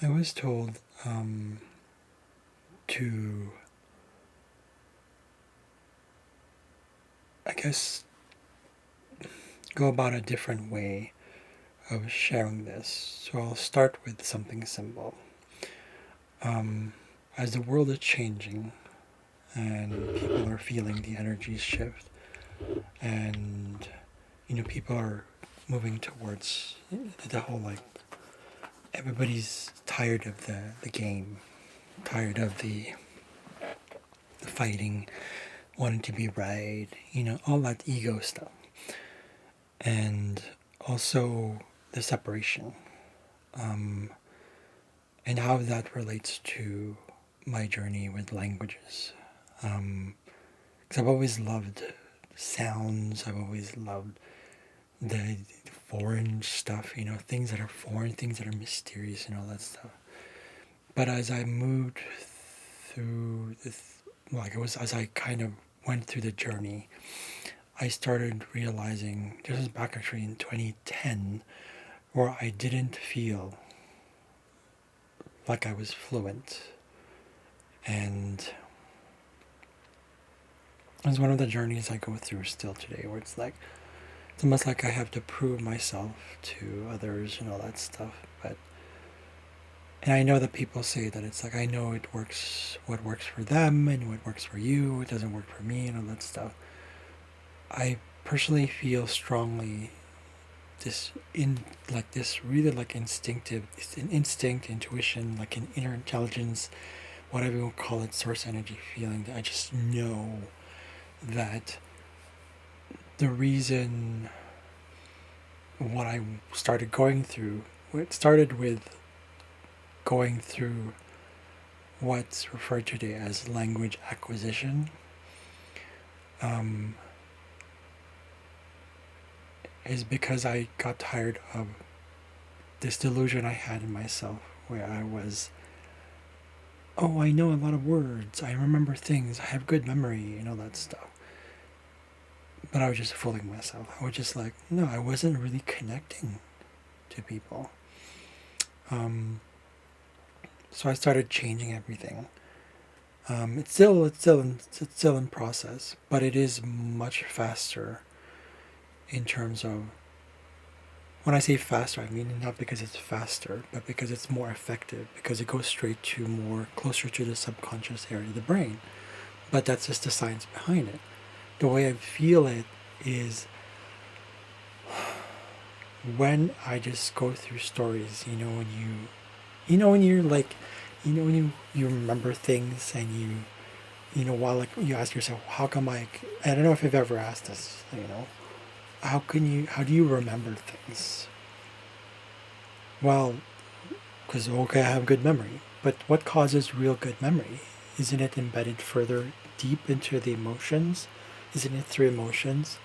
I was told to, I guess, go about a different way of sharing this. So I'll start with something simple. Um, as the world is changing and people are feeling the energies shift, and people are moving towards the whole like everybody's tired of the game, tired of the fighting, wanting to be right, all that ego stuff. And also the separation, um, and how that relates to my journey with languages. Because I've always loved sounds, I've always loved the foreign stuff, things that are foreign, things that are mysterious, and all that stuff. But as I moved through this, like it was as I kind of went through the journey, I started realizing this was back actually in 2010, where I didn't feel like I was fluent. And it's one of the journeys I go through still today, where it's almost like I have to prove myself to others and all that stuff. And I know that people say that it's like, I know it works, what works for them and what works for you, it doesn't work for me and all that stuff. I personally feel strongly this really like instinctive, it's an instinct, intuition, like an inner intelligence, whatever you call it, source energy feeling, that I just know that the reason what I started going through, it started with going through what's referred to today as language acquisition, um, is because I got tired of this delusion I had in myself, where I was, oh, I know a lot of words, I remember things, I have good memory, and all that stuff. But I was just fooling myself. I was just like, no, I wasn't really connecting to people. So I started changing everything. It's still in process, but it is much faster in terms of, when I say faster, I mean not because it's faster, but because it's more effective, because it goes straight to more closer to the subconscious area of the brain. But that's just the science behind it. The way I feel it is when I just go through stories, when you're like, when you remember things, and while like you ask yourself, how come I don't know if you've ever asked this, how do you remember things? Well, because, okay, I have good memory, but what causes real good memory? Isn't it embedded further deep into the emotions? Isn't it through emotions?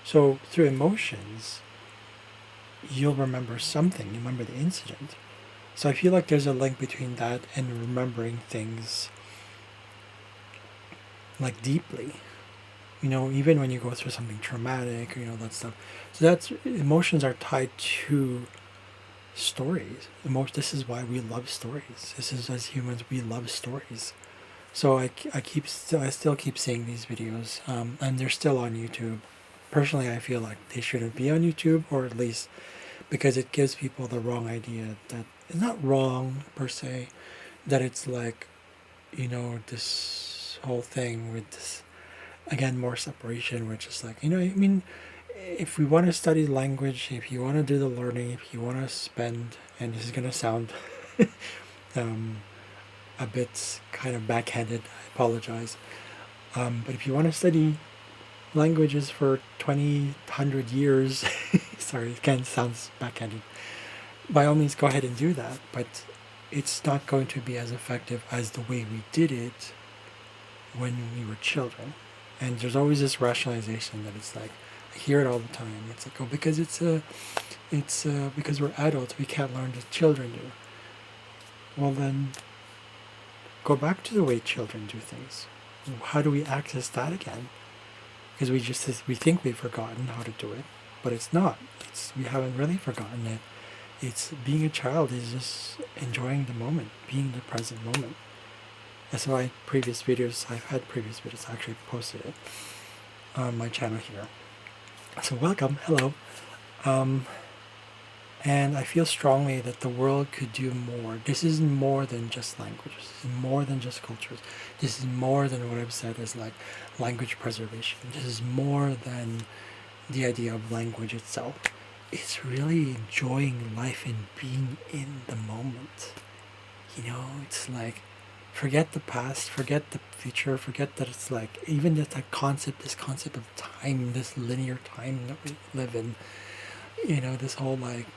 So through emotions, you'll remember something, you remember the incident. So I feel like there's a link between that and remembering things like deeply. Even when you go through something traumatic, that stuff. So that's, emotions are tied to stories. This is why we love stories. This is, as humans, we love stories. So I still keep seeing these videos, and they're still on YouTube. Personally, I feel like they shouldn't be on YouTube, or at least because it gives people the wrong idea, that it's not wrong per se, that it's like, this whole thing with this, again, more separation, which is like, I mean, if we want to study language, if you want to do the learning, if you want to spend, and this is going to sound um, a bit kind of backhanded, I apologize, but if you want to study languages for 100 years, sorry, again, sounds backhanded, by all means, go ahead and do that, but it's not going to be as effective as the way we did it when we were children. And there's always this rationalization that it's like, I hear it all the time. It's like, oh, because because we're adults, we can't learn as children do. Well, then go back to the way children do things. How do we access that again? Because we think we've forgotten how to do it, but it's not. We haven't really forgotten it. It's being a child is just enjoying the moment, being the present moment. That's why I've had previous videos, I actually posted it on my channel here. So welcome, hello. And I feel strongly that the world could do more. This is more than just languages. This is more than just cultures. This is more than what I've said as like language preservation. This is more than the idea of language itself. It's really enjoying life and being in the moment. It's like forget the past, forget the future, forget that it's like even this concept of time, this linear time that we live in. This whole like,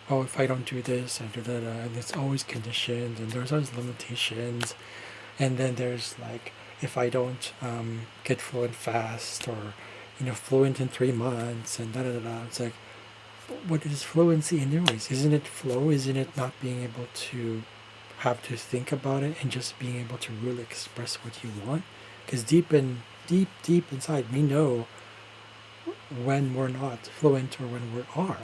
oh, if I don't do this, I do that, and it's always conditioned, and there's always limitations, and then there's like, if I don't get fluent fast, or fluent in 3 months, and da da da da. It's like, what is fluency anyways? Isn't it flow? Isn't it not being able to have to think about it and just being able to really express what you want? Because deep inside, we know when we're not fluent or when we are.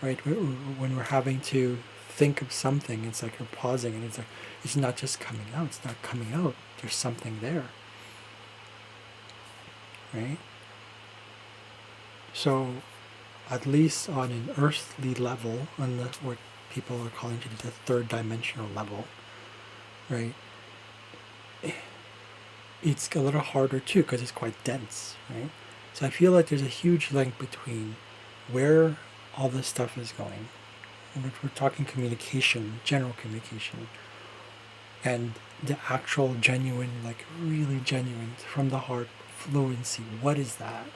Right? When we're having to think of something, it's like you're pausing, and it's like it's not just coming out. It's not coming out. There's something there. Right? So, at least on an earthly level, on what people are calling to the third dimensional level, right? It's a little harder too because it's quite dense, right? So I feel like there's a huge link between where all this stuff is going. We're talking communication, general communication, and the actual genuine, like really genuine, from the heart fluency. What is that?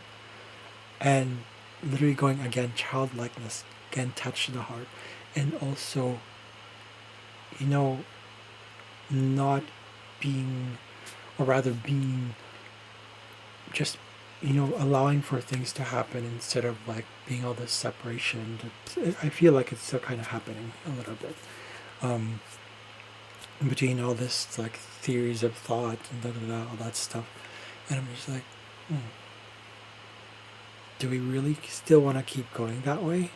And literally going again, childlikeness, again, touch the heart, and also, not being, or rather being, just allowing for things to happen instead of like being all this separation. I feel like it's still kind of happening a little bit between all this like theories of thought and all that stuff, and I'm just like, do we really still want to keep going that way,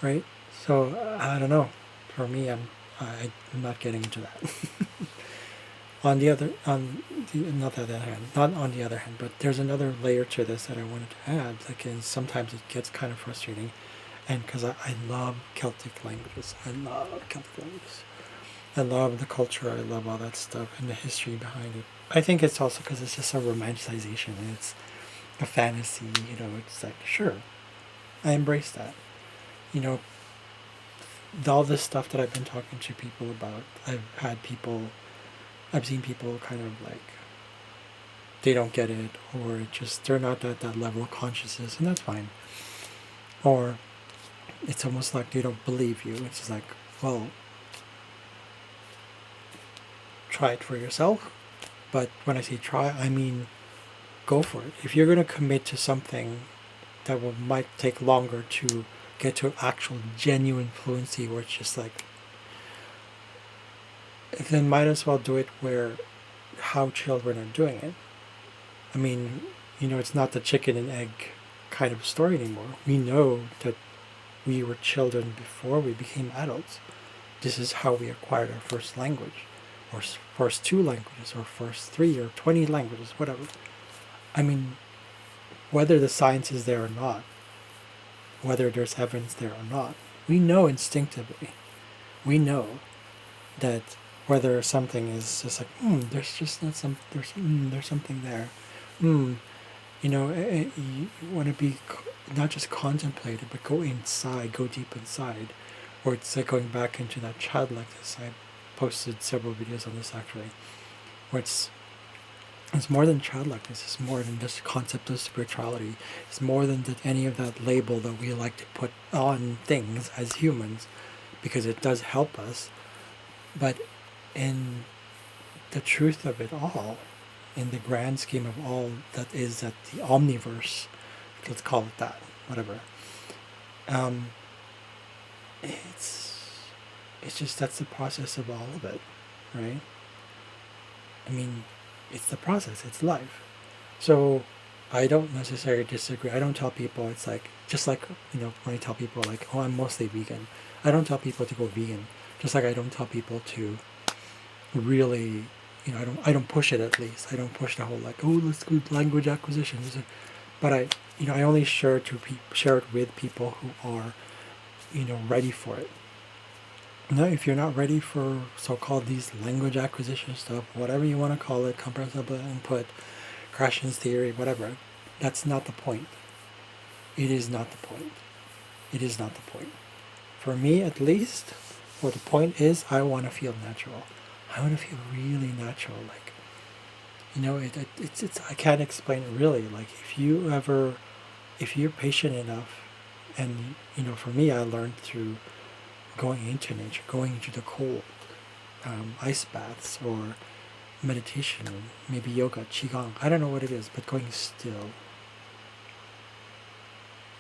right? So I don't know. For me, I'm not getting into that. On the other, not on the other hand, but there's another layer to this that I wanted to add. Like, and sometimes it gets kind of frustrating, and because I love Celtic languages, I love the culture, I love all that stuff and the history behind it. I think it's also because it's just a romanticization, and it's a fantasy. It's like, sure, I embrace that. All this stuff that I've been talking to people about, I've seen people kind of like, they don't get it, or just they're not at that level of consciousness, and that's fine. Or it's almost like they don't believe you. It's just like, well, try it for yourself. But when I say try, I mean go for it. If you're going to commit to something that might take longer to get to actual genuine fluency, where it's just like, then might as well do it how children are doing it. I mean, it's not the chicken and egg kind of story anymore. We know that we were children before we became adults. This is how we acquired our first language, or first 2 languages, or first 3 or 20 languages, whatever. I mean, whether the science is there or not, whether there's evidence there or not, we know instinctively. We know that whether something is just like, there's just not there's something there. You want to be not just contemplated, but go inside, go deep inside, or it's like going back into that childlikeness. I posted several videos on this actually, where it's more than childlikeness. It's more than this concept of spirituality. It's more than any of that label that we like to put on things as humans, because it does help us. But in the truth of it all, in the grand scheme of all that is that the omniverse, let's call it that, whatever. It's just that's the process of all of it, right? I mean, it's the process. It's life. So I don't necessarily disagree. I don't tell people it's like, just like, when I tell people like, oh, I'm mostly vegan. I don't tell people to go vegan. Just like I don't tell people to really, I don't push it. At least I don't push the whole like, oh, let's go language acquisition. But I only share it with people who are, ready for it. No, if you're not ready for so-called these language acquisition stuff, whatever you want to call it, comprehensible input, Krashen's theory, whatever, that's not the point. It is not the point. It is not the point. For me, at least, what the point is, I want to feel natural. I want to feel really natural. Like, it's. I can't explain it really. Like, if you're patient enough, and for me, I learned through going into nature, going into the cold, ice baths or meditation, maybe yoga, qigong. I don't know what it is, but going still.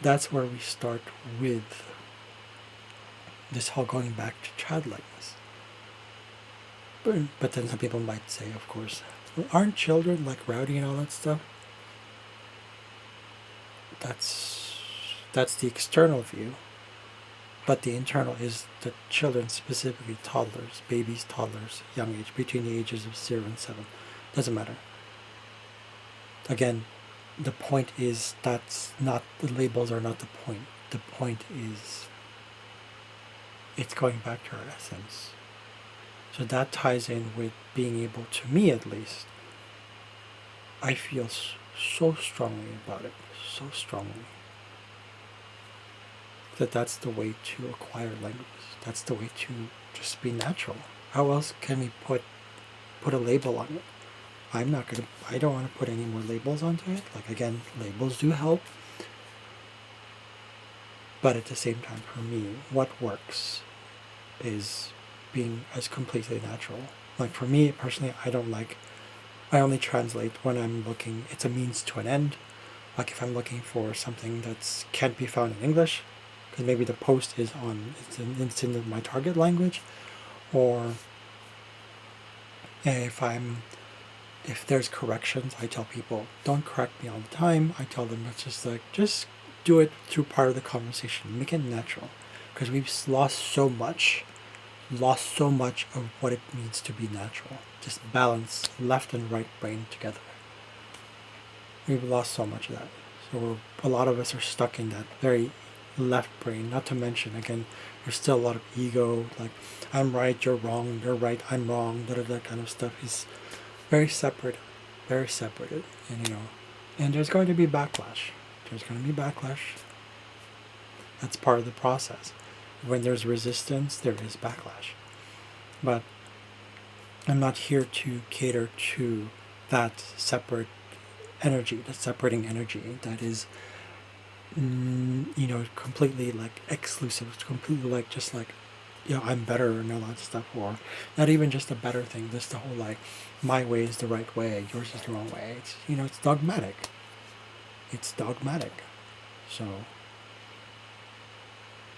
That's where we start with this whole going back to childlikeness. But then some people might say, of course, well, aren't children like rowdy and all that stuff? That's the external view, but the internal is the children, specifically toddlers, babies, toddlers, young age, between the ages of 0 and 7. Doesn't matter. Again, the point is that's not, the labels are not the point. The point is it's going back to our essence. So that ties in with being able, to me at least, I feel so strongly about it, so strongly, that that's the way to acquire language. That's the way to just be natural. How else can we put a label on it? I don't want to put any more labels onto it. Like, again, labels do help. But at the same time, for me, what works is being as completely natural. Like, for me personally, I only translate when I'm looking, it's a means to an end. Like, if I'm looking for something that can't be found in English, because maybe the post is it's in my target language, or if there's corrections, I tell people, don't correct me all the time. I tell them it's just do it through part of the conversation. Make it natural. Because we've lost so much of what it means to be natural. Just balance left and right brain together. We've lost so much of that. So a lot of us are stuck in that very left brain. Not to mention, again, there's still a lot of ego, like, I'm right, you're wrong, you're right, I'm wrong, that kind of stuff is very separate, very separated, and there's going to be backlash. There's going to be backlash. That's part of the process. When there's resistance, there is backlash. But I'm not here to cater to that separate energy, that separating energy that is, completely like exclusive. It's completely like just like, I'm better and all that stuff, or not even just a better thing. Just the whole like, my way is the right way, yours is the wrong way. It's it's dogmatic. It's dogmatic. So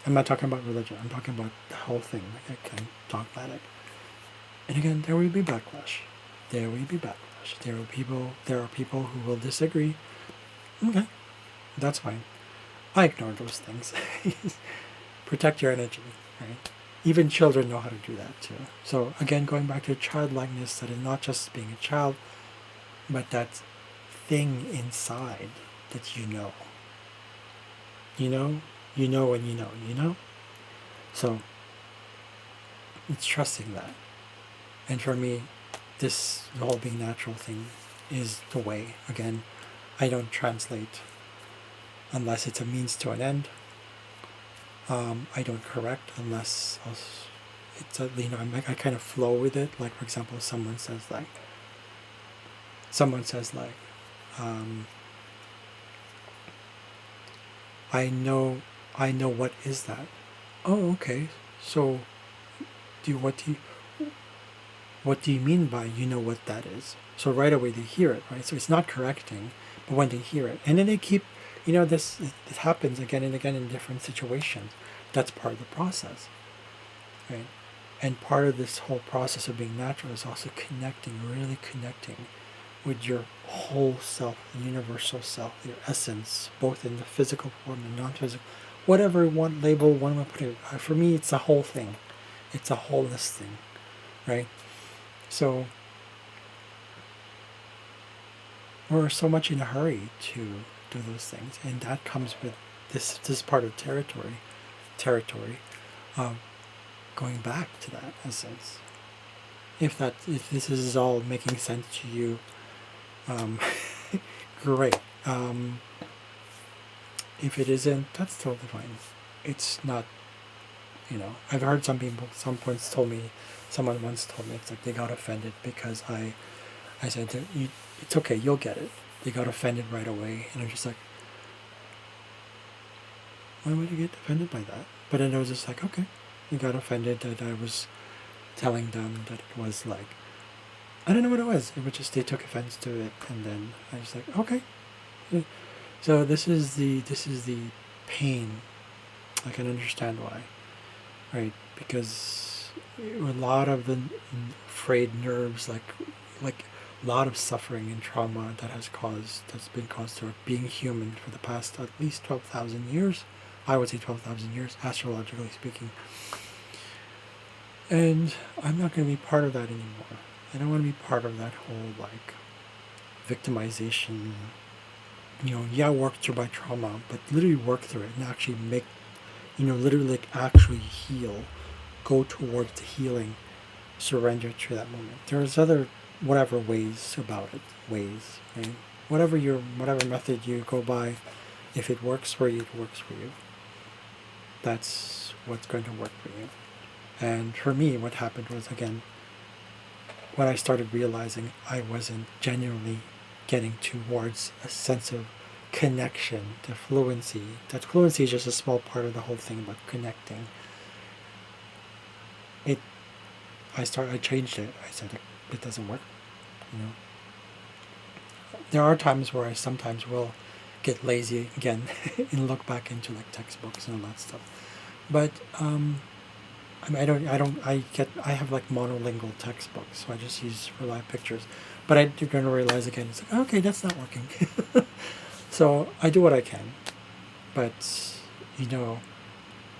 I'm not talking about religion. I'm talking about the whole thing. Like, again, dogmatic. And again, there will be backlash. There will be backlash. There are people who will disagree. Okay, that's fine. I ignore those things. Protect your energy, right? Even children know how to do that too. So again, going back to childlikeness, that is not just being a child, but that thing inside that you know. You know when you know. So it's trusting that. And for me, this whole being natural thing is the way. Again, I don't translate unless it's a means to an end. I don't correct unless it's I kind of flow with it. Like, for example, someone says um, I know what is that. Oh, okay. So what do you mean by what that is? So right away they hear it, right? So it's not correcting, but when they hear it, and then they keep, this it happens again and again in different situations. That's part of the process, right? And part of this whole process of being natural is also really connecting with your whole self, the universal self, your essence, both in the physical form and non-physical, whatever one label one would put it. For me, it's a whole thing. It's a wholeness thing, right? So we're so much in a hurry to do those things, and that comes with this part of territory, um, going back to that essence. If this is all making sense to you, um, great. If it isn't, that's totally fine. It's not, I've heard some points someone once told me, it's like they got offended because I said, it's okay, you'll get it. They got offended right away, and I'm just like, why would you get offended by that? But then I was just like, okay, you got offended that I was telling them that it was like, I don't know what it was. It was just they took offense to it, and then I was like, okay. So this is the pain. I can understand why, right? Because a lot of the frayed nerves, like a lot of suffering and trauma that's been caused to being human for the past at least 12,000 years. I would say 12,000 years, astrologically speaking. And I'm not going to be part of that anymore. I don't want to be part of that whole victimization. Work through my trauma, but literally work through it and actually make, literally actually heal, go towards the healing, surrender to that moment. There's other whatever ways about it, right? Whatever method you go by, if it works for you, it works for you. That's what's going to work for you. And for me, what happened was, again, when I started realizing I wasn't genuinely getting towards a sense of connection, to fluency. That fluency is just a small part of the whole thing about connecting. I changed it. I said it doesn't work. There are times where I sometimes will get lazy again and look back into textbooks and all that stuff. But I have monolingual textbooks, so I just use for live pictures. But you're going to realize again, it's like, okay, that's not working. So I do what I can, but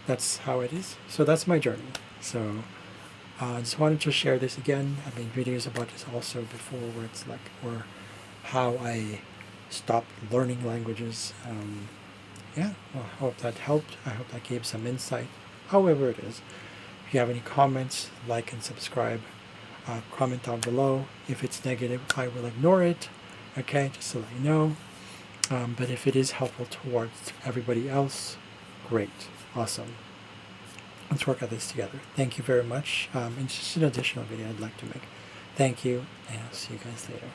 that's how it is. So that's my journey. So I just wanted to share this again. I made videos about this also before, where it's or how I stopped learning languages. I hope that helped. I hope that gave some insight, however it is. If you have any comments, like and subscribe. Comment down below. If it's negative, I will ignore it. Okay, just to let you know. But if it is helpful towards everybody else, great, awesome. Let's work at this together. Thank you very much. And just an additional video I'd like to make. Thank you, and I'll see you guys later.